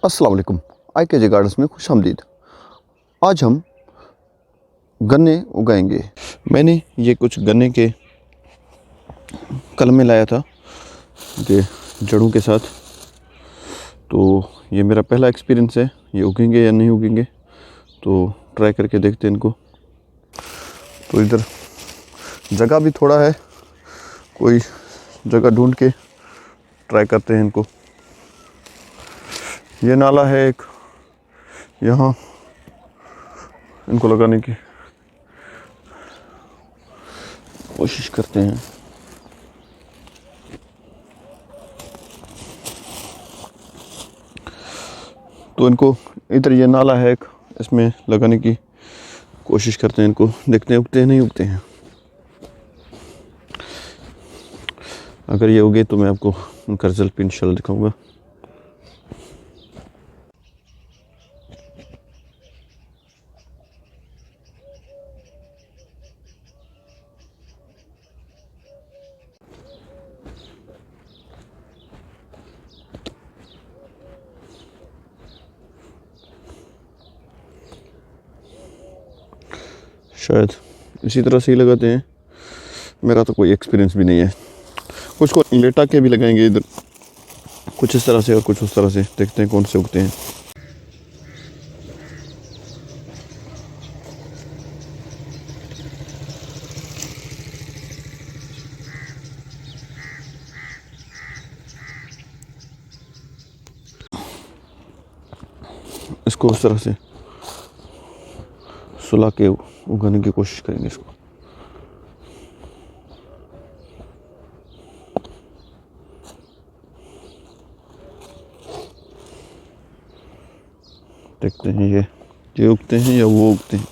अस्सलाम वालेकुम। IKJ gardens में खुशामदीद। आज हम गन्ने उगाएंगे। मैंने ये कुछ गन्ने के कलमे लाया था ये जड़ों के साथ। तो ये मेरा पहला एक्सपीरियंस है, ये उगेंगे या नहीं उगेंगे, तो ट्राई करके देखते हैं इनको। तो इधर जगह भी थोड़ा है, कोई जगह ढूंढ के ट्राई करते हैं इनको। ये नाला है एक, यहाँ इनको लगाने की कोशिश करते हैं। तो इनको इधर ये नाला है एक, इसमें लगाने की कोशिश करते हैं इनको, देखते हैं उगते हैं नहीं उगते हैं। अगर ये उगे तो मैं आपको उनका रिजल्ट भी इंशाल्लाह दिखाऊंगा। शायद इसी तरह से ही लगाते हैं, मेरा तो कोई एक्सपीरियंस भी नहीं है। कुछ को लेटा के भी लगाएंगे इधर, कुछ इस तरह से और कुछ उस तरह से, देखते हैं कौन से उगते हैं। इसको उस तरह से सुला के उगाने की कोशिश करेंगे इसको। देखते हैं ये उगते हैं या वो उगते हैं।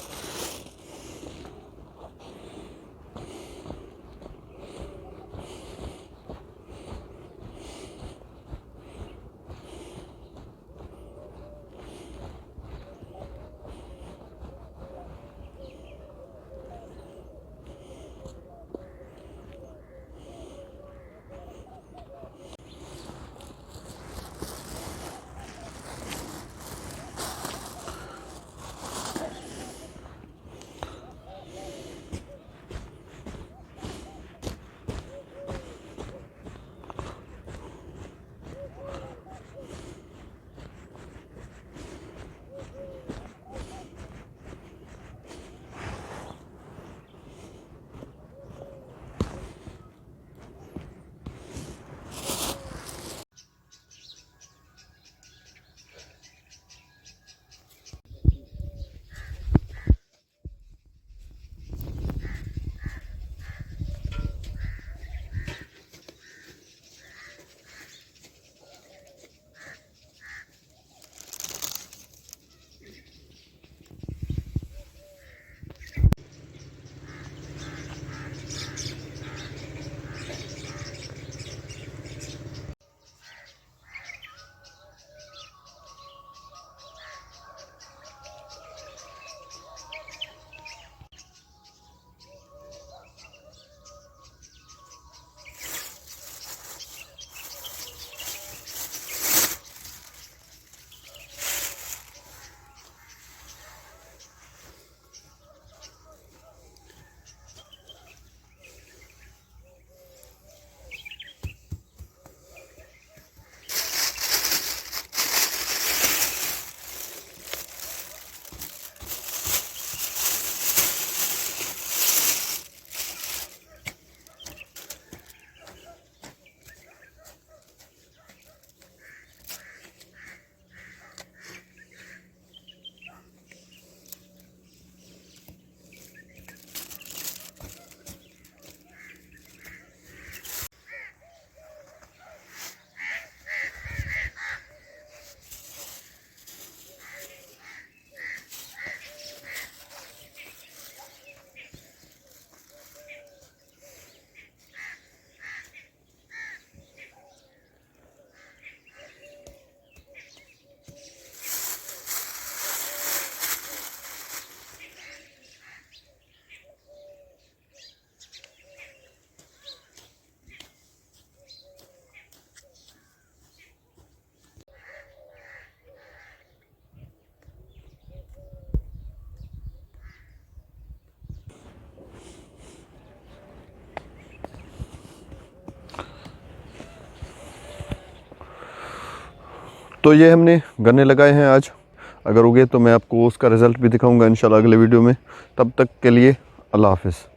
तो ये हमने गन्ने लगाए हैं आज, अगर उगे तो मैं आपको उसका रिज़ल्ट भी दिखाऊंगा इंशाल्लाह अगले वीडियो में। तब तक के लिए अल्लाह हाफ़िज़।